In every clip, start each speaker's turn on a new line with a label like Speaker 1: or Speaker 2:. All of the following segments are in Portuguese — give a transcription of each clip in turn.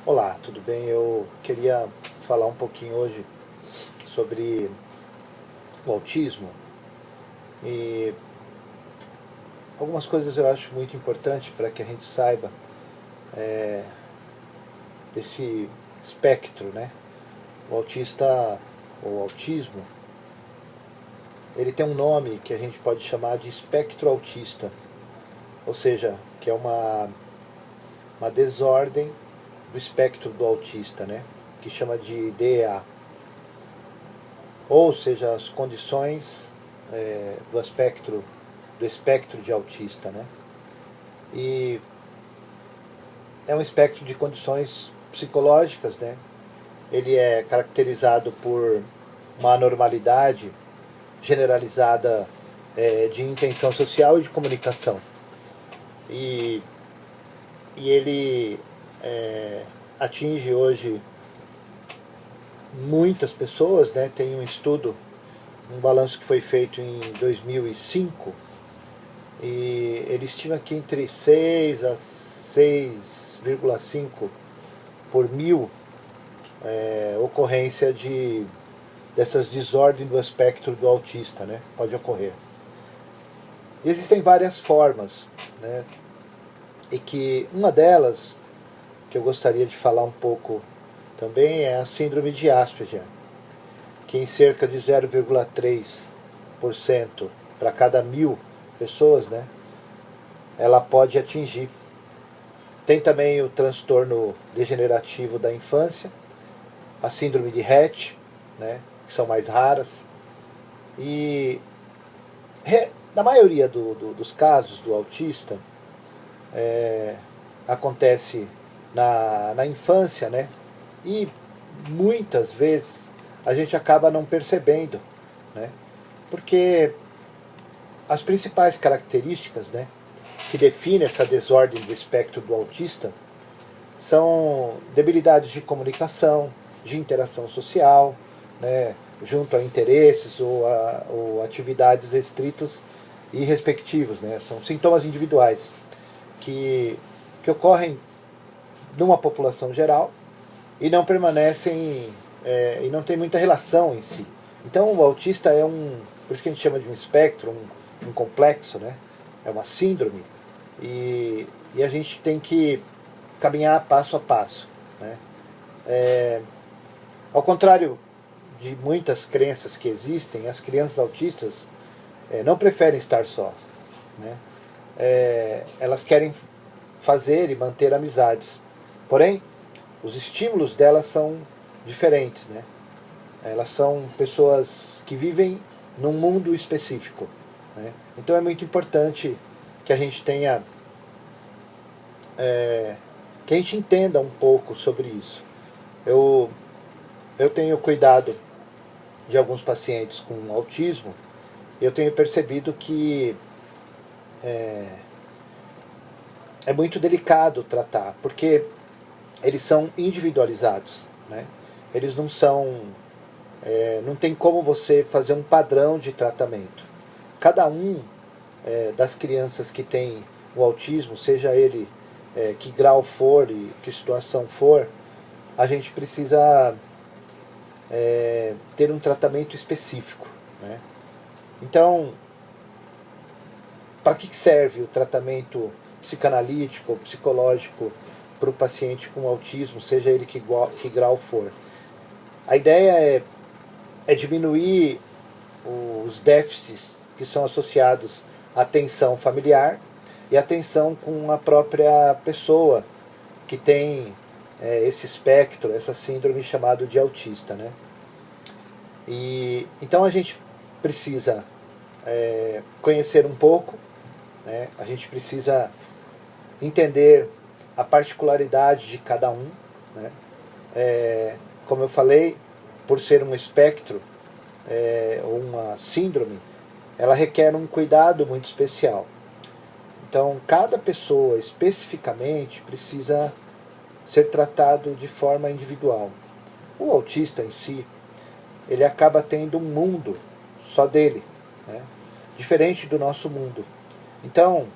Speaker 1: Olá, tudo bem? Eu queria falar um pouquinho hoje sobre o autismo e algumas coisas eu acho muito importante para que a gente saiba desse espectro, né? O autista, ou autismo, ele tem um nome que a gente pode chamar de espectro autista, ou seja, que é uma desordem do espectro do autista, né? Que chama de DEA, ou seja, as condições do espectro de autista, né? E é um espectro de condições psicológicas, né? Ele é caracterizado por uma anormalidade generalizada de intenção social e de comunicação. E, e ele atinge hoje muitas pessoas, né? Tem um estudo, um balanço que foi feito em 2005, e ele estima que entre 6 a 6,5 por mil ocorrência dessas desordens do espectro do autista, né? Pode ocorrer. E existem várias formas, né? E que uma delas, que eu gostaria de falar um pouco também, é a síndrome de Asperger, que em cerca de 0,3% para cada 1.000 pessoas, né? Ela pode atingir. Tem também o transtorno degenerativo da infância, a síndrome de Rett, né, que são mais raras. E na maioria dos casos do autista, acontece na infância, né? E muitas vezes a gente acaba não percebendo, né? Porque as principais características, né, que definem essa desordem do espectro do autista são debilidades de comunicação, de interação social, né, junto a interesses ou atividades restritos e respectivos, né, são sintomas individuais que ocorrem numa população geral e não permanecem e não tem muita relação em si. Então o autista é por isso que a gente chama de um espectro, um complexo, né, é uma síndrome, e a gente tem que caminhar passo a passo, né? Ao contrário de muitas crenças que existem, as crianças autistas não preferem estar sós, né? Elas querem fazer e manter amizades. Porém, os estímulos delas são diferentes, né? Elas são pessoas que vivem num mundo específico, né? Então é muito importante que a gente tenha que a gente entenda um pouco sobre isso. Eu tenho cuidado de alguns pacientes com autismo. Eu tenho percebido que é muito delicado tratar, porque eles são individualizados, né? Eles não são, não tem como você fazer um padrão de tratamento. Cada um das crianças que tem o autismo, seja ele que grau for e que situação for, a gente precisa ter um tratamento específico, né? Então, para que serve o tratamento psicanalítico ou psicológico para o paciente com autismo, seja ele que grau for? A ideia é diminuir os déficits que são associados à tensão familiar e à tensão com a própria pessoa que tem esse espectro, essa síndrome chamada de autista, né? E então a gente precisa conhecer um pouco, né? A gente precisa entender a particularidade de cada um, né? Como eu falei, por ser um espectro ou uma síndrome, ela requer um cuidado muito especial. Então, cada pessoa especificamente precisa ser tratado de forma individual. O autista em si, ele acaba tendo um mundo só dele, né? Diferente do nosso mundo. Então,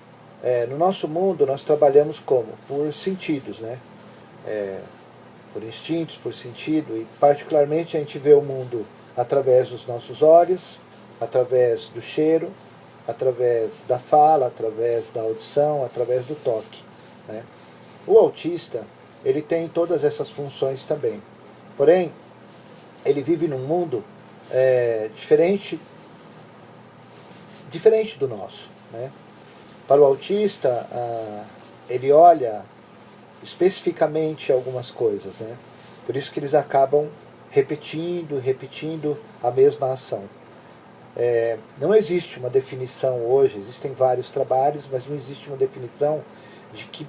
Speaker 1: no nosso mundo, nós trabalhamos como? Por sentidos, né? por instintos, por sentido, e particularmente a gente vê o mundo através dos nossos olhos, através do cheiro, através da fala, através da audição, através do toque, né? O autista, ele tem todas essas funções também. Porém, ele vive num mundo diferente do nosso, né? Para o autista, ele olha especificamente algumas coisas, né? Por isso que eles acabam repetindo a mesma ação. Não existe uma definição hoje, existem vários trabalhos, mas não existe uma definição de que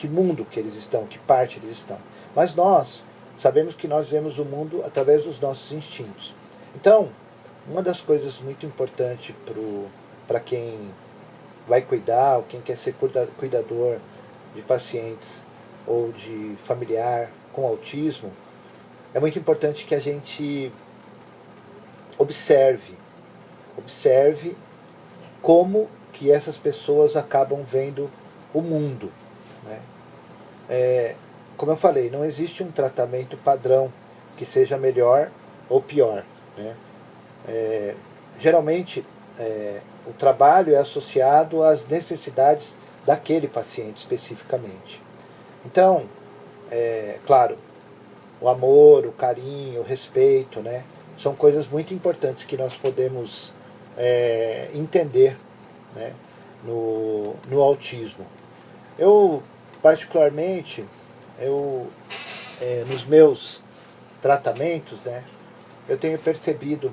Speaker 1: mundo que eles estão, que parte eles estão. Mas nós sabemos que nós vemos o mundo através dos nossos instintos. Então, uma das coisas muito importantes para quem vai cuidar, ou quem quer ser cuidador de pacientes ou de familiar com autismo, é muito importante que a gente observe como que essas pessoas acabam vendo o mundo, né? Como eu falei, não existe um tratamento padrão que seja melhor ou pior, né? Geralmente, o trabalho é associado às necessidades daquele paciente especificamente. Então, claro, o amor, o carinho, o respeito, né, são coisas muito importantes que nós podemos entender, né, no autismo. Eu, particularmente, nos meus tratamentos, né, eu tenho percebido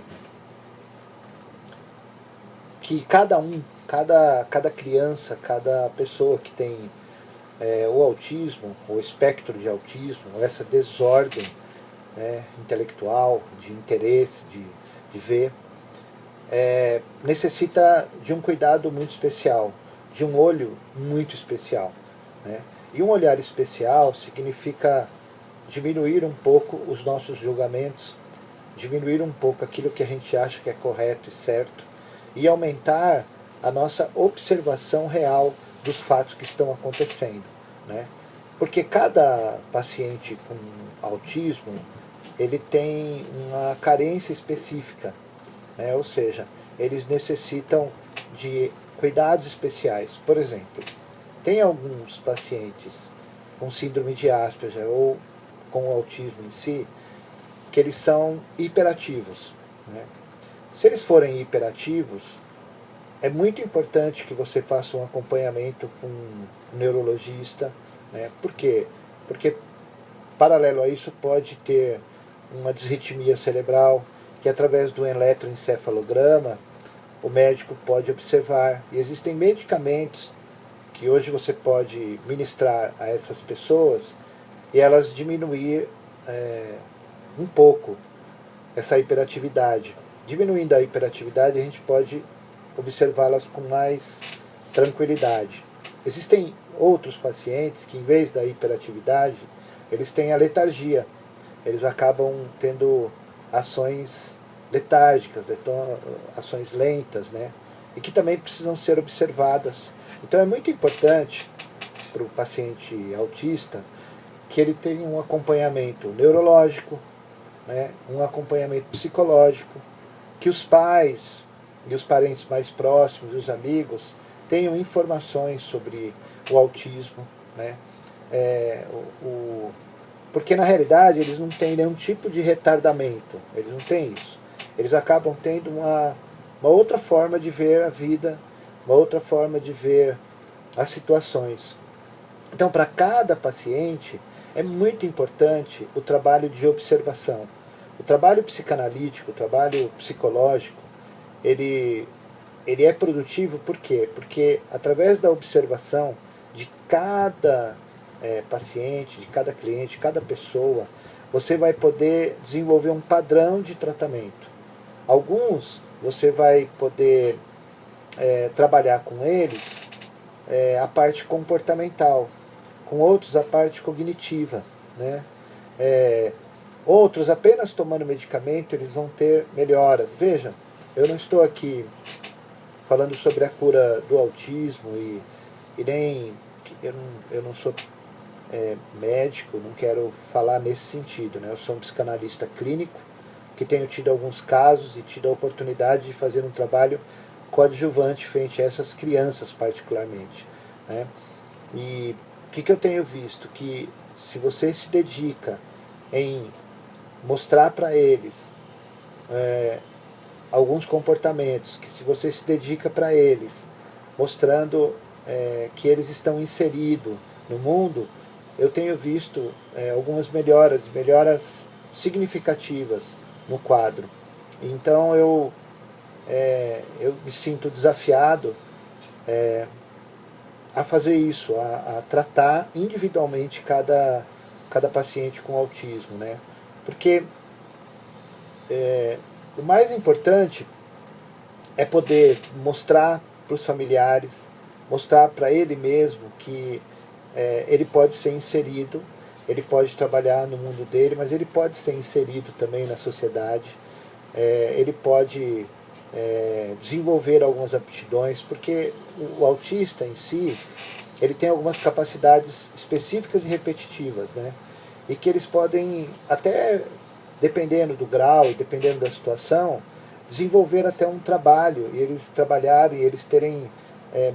Speaker 1: que cada criança, cada pessoa que tem o autismo, o espectro de autismo, essa desordem, né, intelectual, de interesse, de ver, necessita de um cuidado muito especial, de um olho muito especial, né? E um olhar especial significa diminuir um pouco os nossos julgamentos, diminuir um pouco aquilo que a gente acha que é correto e certo, e aumentar a nossa observação real dos fatos que estão acontecendo, né? Porque cada paciente com autismo, ele tem uma carência específica, né? Ou seja, eles necessitam de cuidados especiais. Por exemplo, tem alguns pacientes com síndrome de Asperger ou com o autismo em si, que eles são hiperativos, né? Se eles forem hiperativos, é muito importante que você faça um acompanhamento com um neurologista, né? Por quê? Porque, paralelo a isso, pode ter uma disritmia cerebral, que através do eletroencefalograma, o médico pode observar. E existem medicamentos que hoje você pode ministrar a essas pessoas e elas diminuir um pouco essa hiperatividade. Diminuindo a hiperatividade, a gente pode observá-las com mais tranquilidade. Existem outros pacientes que, em vez da hiperatividade, eles têm a letargia. Eles acabam tendo ações letárgicas, ações lentas, né? E que também precisam ser observadas. Então é muito importante para o paciente autista que ele tenha um acompanhamento neurológico, né? Um acompanhamento psicológico, que os pais e os parentes mais próximos, os amigos, tenham informações sobre o autismo, né? Porque na realidade eles não têm nenhum tipo de retardamento, eles não têm isso. Eles acabam tendo uma outra forma de ver a vida, uma outra forma de ver as situações. Então, para cada paciente, é muito importante o trabalho de observação. O trabalho psicanalítico, o trabalho psicológico, ele é produtivo por quê? Porque através da observação de cada paciente, de cada cliente, de cada pessoa, você vai poder desenvolver um padrão de tratamento. Alguns você vai poder trabalhar com eles a parte comportamental, com outros a parte cognitiva, né? Outros apenas tomando medicamento eles vão ter melhoras. Veja, eu não estou aqui falando sobre a cura do autismo e nem eu não sou médico, não quero falar nesse sentido, né? Eu sou um psicanalista clínico que tenho tido alguns casos e tido a oportunidade de fazer um trabalho coadjuvante frente a essas crianças particularmente, né? E o que eu tenho visto? Que se você se dedica em mostrar para eles alguns comportamentos, que se você se dedica para eles, mostrando que eles estão inseridos no mundo, eu tenho visto algumas melhoras significativas no quadro. Então eu me sinto desafiado a fazer isso, a tratar individualmente cada paciente com autismo, né? Porque o mais importante é poder mostrar para os familiares, mostrar para ele mesmo que ele pode ser inserido, ele pode trabalhar no mundo dele, mas ele pode ser inserido também na sociedade, ele pode desenvolver algumas aptidões, porque o autista em si, ele tem algumas capacidades específicas e repetitivas, né? E que eles podem, até dependendo do grau e dependendo da situação, desenvolver até um trabalho, e eles trabalharem, e eles terem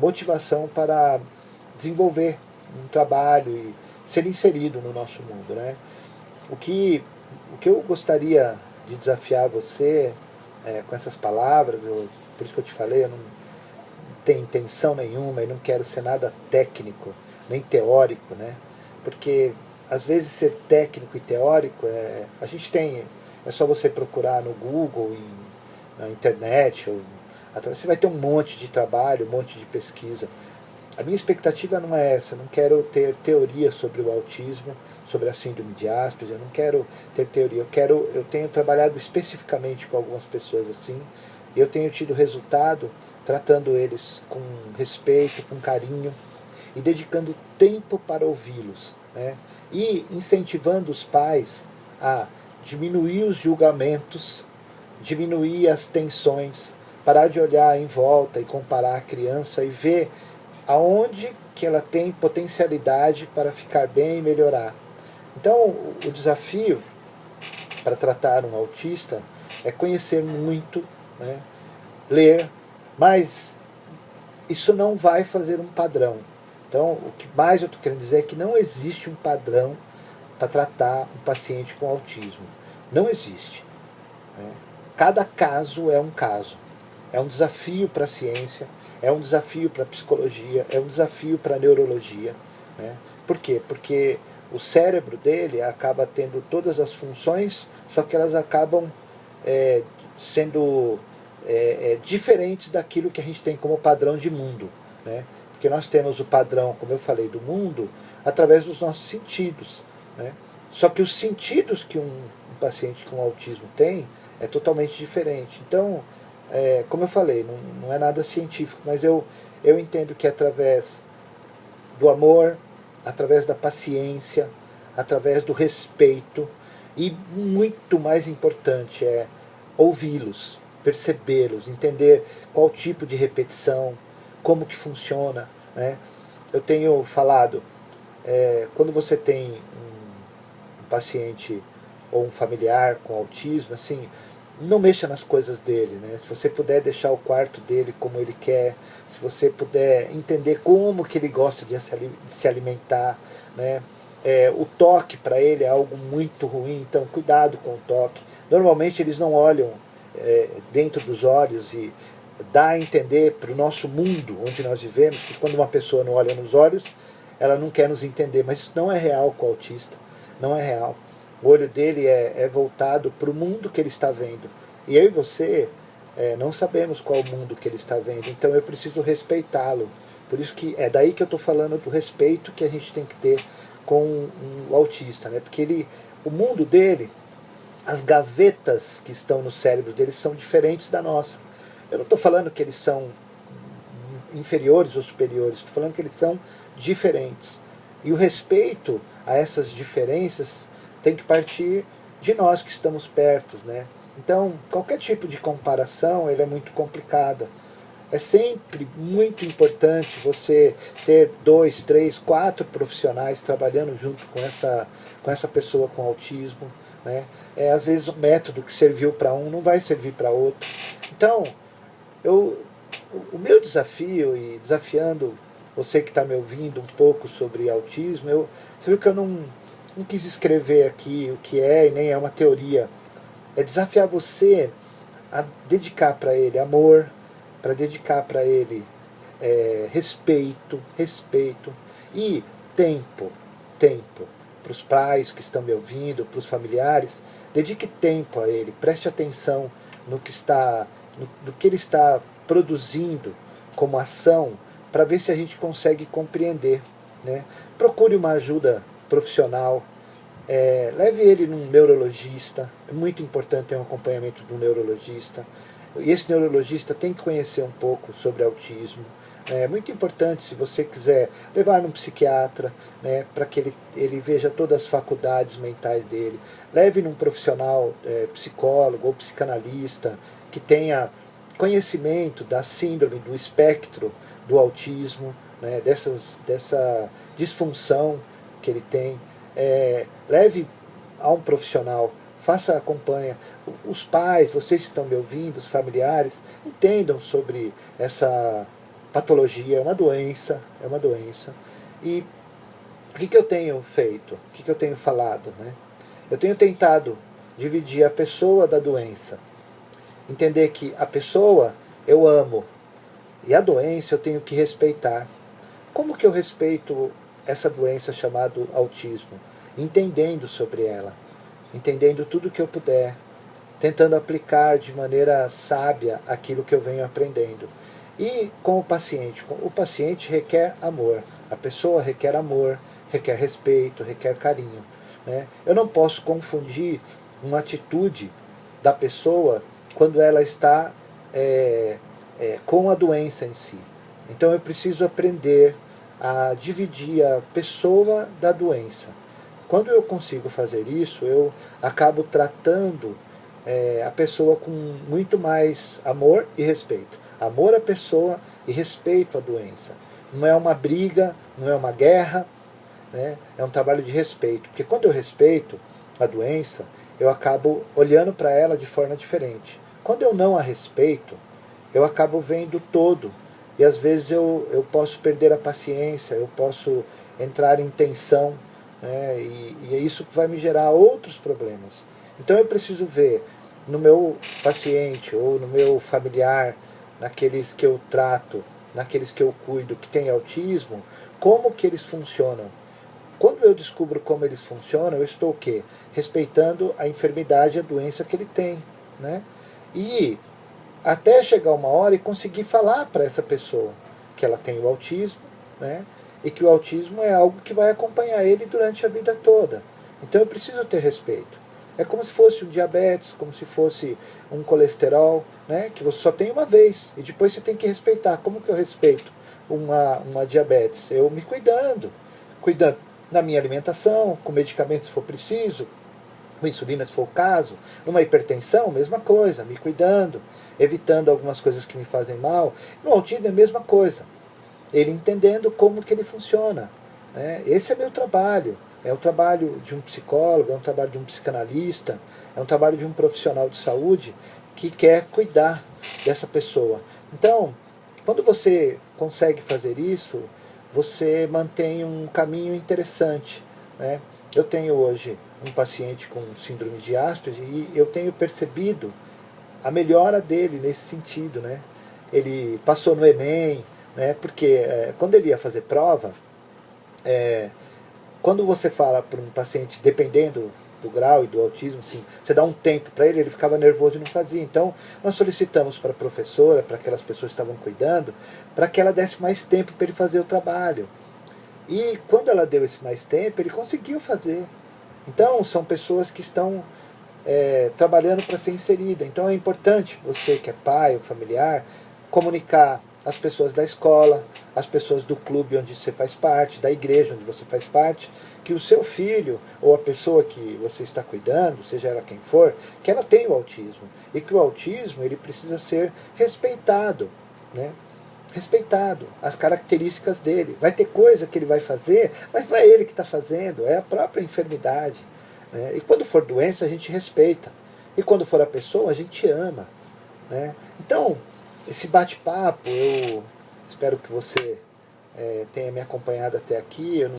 Speaker 1: motivação para desenvolver um trabalho e ser inserido no nosso mundo, né? O que, o que eu gostaria de desafiar você com essas palavras, por isso que eu te falei, eu não tenho intenção nenhuma e não quero ser nada técnico, nem teórico, né? Porque às vezes ser técnico e teórico, a gente tem, é só você procurar no Google, na internet, você vai ter um monte de trabalho, um monte de pesquisa. A minha expectativa não é essa, eu não quero ter teoria sobre o autismo, sobre a síndrome de Asperger, eu não quero ter teoria, eu tenho trabalhado especificamente com algumas pessoas assim, e eu tenho tido resultado tratando eles com respeito, com carinho, e dedicando tempo para ouvi-los, né? E incentivando os pais a diminuir os julgamentos, diminuir as tensões, parar de olhar em volta e comparar a criança e ver aonde que ela tem potencialidade para ficar bem e melhorar. Então, o desafio para tratar um autista é conhecer muito, né? Ler, mas isso não vai fazer um padrão. Então, o que mais eu estou querendo dizer é que não existe um padrão para tratar um paciente com autismo. Não existe, né? Cada caso é um caso. É um desafio para a ciência, é um desafio para a psicologia, é um desafio para a neurologia, né? Por quê? Porque o cérebro dele acaba tendo todas as funções, só que elas acabam sendo diferentes daquilo que a gente tem como padrão de mundo, né? Porque nós temos o padrão, como eu falei, do mundo através dos nossos sentidos, né? Só que os sentidos que um paciente com autismo tem é totalmente diferente. Então, como eu falei, não é nada científico, mas eu entendo que através do amor, através da paciência, através do respeito, e muito mais importante é ouvi-los, percebê-los, entender qual tipo de repetição, como que funciona, né? Eu tenho falado, quando você tem um paciente ou um familiar com autismo, assim, não mexa nas coisas dele, né? Se você puder deixar o quarto dele como ele quer, se você puder entender como que ele gosta de se alimentar, né? O toque para ele é algo muito ruim, então cuidado com o toque. Normalmente eles não olham dentro dos olhos, e dá a entender para o nosso mundo onde nós vivemos que quando uma pessoa não olha nos olhos, ela não quer nos entender, mas isso não é real com o autista, não é real. O olho dele é voltado para o mundo que ele está vendo. E eu e você não sabemos qual o mundo que ele está vendo. Então eu preciso respeitá-lo. Por isso que é daí que eu estou falando do respeito que a gente tem que ter com o autista, né? Porque o mundo dele, as gavetas que estão no cérebro dele são diferentes da nossa. Eu não estou falando que eles são inferiores ou superiores, estou falando que eles são diferentes. E o respeito a essas diferenças tem que partir de nós que estamos perto, né? Então, qualquer tipo de comparação ele é muito complicada. É sempre muito importante você ter 2, 3, 4 profissionais trabalhando junto com essa pessoa com autismo. Né? Às vezes o método que serviu para um não vai servir para outro. Então, o meu desafio, e desafiando você que está me ouvindo um pouco sobre autismo, você viu que eu não quis escrever aqui o que é e nem é uma teoria. É desafiar você a dedicar para ele amor, para dedicar para ele respeito e tempo. Para os pais que estão me ouvindo, para os familiares, dedique tempo a ele, preste atenção no que ele está produzindo como ação, para ver se a gente consegue compreender. Né? Procure uma ajuda profissional, leve ele num neurologista, é muito importante ter um acompanhamento do neurologista, e esse neurologista tem que conhecer um pouco sobre autismo. É muito importante, se você quiser, levar num psiquiatra, né, para que ele veja todas as faculdades mentais dele. Leve num profissional, psicólogo ou psicanalista, que tenha conhecimento da síndrome, do espectro do autismo, né, dessa disfunção que ele tem. Leve a um profissional, acompanha. Os pais, vocês que estão me ouvindo, os familiares, entendam sobre essa patologia, é uma doença. E o que eu tenho feito? O que eu tenho falado? Né? Eu tenho tentado dividir a pessoa da doença. Entender que a pessoa eu amo, e a doença eu tenho que respeitar. Como que eu respeito essa doença chamada autismo? Entendendo sobre ela, entendendo tudo que eu puder, tentando aplicar de maneira sábia aquilo que eu venho aprendendo. E com o paciente requer amor, a pessoa requer amor, requer respeito, requer carinho. Né? Eu não posso confundir uma atitude da pessoa quando ela está com a doença em si. Então eu preciso aprender a dividir a pessoa da doença. Quando eu consigo fazer isso, eu acabo tratando a pessoa com muito mais amor e respeito. Amor à pessoa e respeito à doença. Não é uma briga, não é uma guerra, né? É um trabalho de respeito. Porque quando eu respeito a doença, eu acabo olhando para ela de forma diferente. Quando eu não a respeito, eu acabo vendo todo. E às vezes eu posso perder a paciência, eu posso entrar em tensão, né? E é isso que vai me gerar outros problemas. Então eu preciso ver no meu paciente ou no meu familiar, naqueles que eu trato, naqueles que eu cuido, que tem autismo, como que eles funcionam. Quando eu descubro como eles funcionam, eu estou o quê? Respeitando a enfermidade, a doença que ele tem. Né? E até chegar uma hora e conseguir falar para essa pessoa que ela tem o autismo, né? E que o autismo é algo que vai acompanhar ele durante a vida toda. Então eu preciso ter respeito. É como se fosse um diabetes, como se fosse um colesterol, né? Que você só tem uma vez e depois você tem que respeitar. Como que eu respeito uma diabetes? Eu me cuidando da minha alimentação, com medicamentos se for preciso, com insulina se for o caso. Numa hipertensão, mesma coisa, me cuidando, evitando algumas coisas que me fazem mal. No autismo é a mesma coisa. Ele entendendo como que ele funciona. Né? Esse é meu trabalho. É o trabalho de um psicólogo, é um trabalho de um psicanalista, é um trabalho de um profissional de saúde que quer cuidar dessa pessoa. Então, quando você consegue fazer isso, você mantém um caminho interessante. Né? Eu tenho hoje um paciente com síndrome de Asperger e eu tenho percebido a melhora dele nesse sentido. Né? Ele passou no Enem, né? Porque quando ele ia fazer prova, quando você fala para um paciente, dependendo do grau e do autismo, assim, você dá um tempo para ele, ele ficava nervoso e não fazia. Então, nós solicitamos para a professora, para aquelas pessoas que estavam cuidando, para que ela desse mais tempo para ele fazer o trabalho. E quando ela deu esse mais tempo, ele conseguiu fazer. Então, são pessoas que estão trabalhando para ser inserida. Então, é importante você que é pai ou familiar, comunicar as pessoas da escola, as pessoas do clube onde você faz parte, da igreja onde você faz parte, que o seu filho ou a pessoa que você está cuidando, seja ela quem for, que ela tem o autismo. E que o autismo ele precisa ser respeitado. né? Respeitado, as características dele. Vai ter coisa que ele vai fazer, mas não é ele que está fazendo, é a própria enfermidade. Né? E quando for doença, a gente respeita. E quando for a pessoa, a gente ama. Né? Então, esse bate-papo, eu espero que você tenha me acompanhado até aqui. Eu não